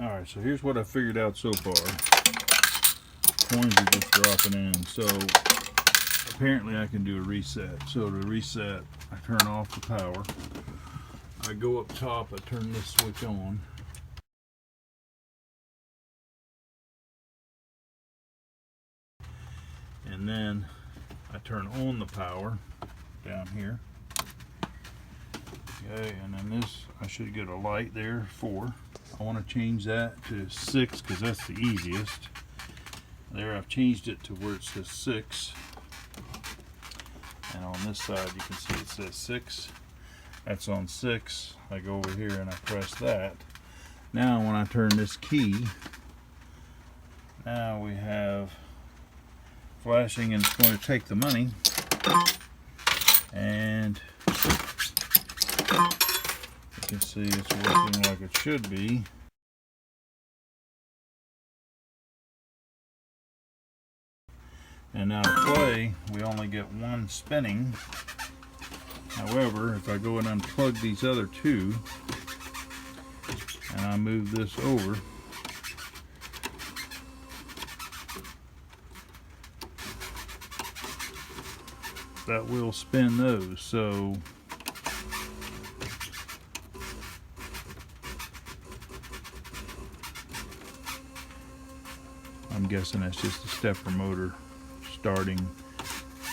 Alright, so here's what I figured out so far. Coins are just dropping in. So apparently I can do a reset. So to reset, I turn off the power. I go up top, I turn this switch on. And then I turn on the power down here. Okay, and then this, I should get a light there, 4. I want to change that to 6 because that's the easiest. There, I've changed it to where it says 6. And on this side you can see it says 6. That's on 6. I go over here and I press that. Now when I turn this key, now we have flashing, and it's going to take the money, and you can see it's working like it should be. And now to play, we only get 1 spinning. However, if I go and unplug these other 2 and I move this over, that will spin those. So I'm guessing that's just a stepper motor starting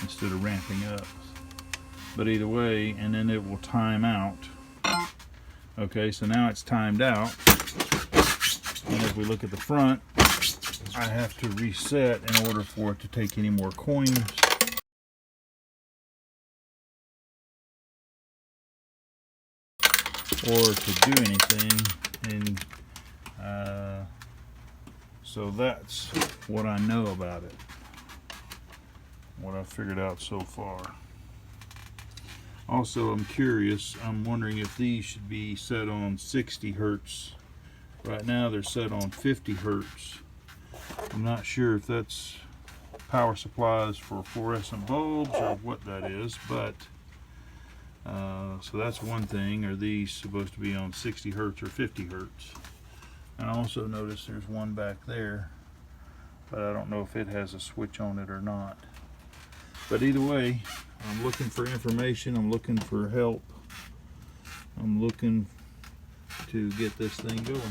instead of ramping up. But either way, and then it will time out. Okay, so now it's timed out. And if we look at the front, I have to reset in order for it to take any more coins. Or to do anything. And so that's what I know about it. What I've figured out so far. Also, I'm curious, I'm wondering if these should be set on 60 hertz. Right now they're set on 50 hertz. I'm not sure if that's power supplies for fluorescent bulbs or what that is, but so that's one thing. Are these supposed to be on 60 hertz or 50 hertz? And I also noticed there's one back there, but I don't know if it has a switch on it or not. But either way, I'm looking for information, I'm looking for help, I'm looking to get this thing going.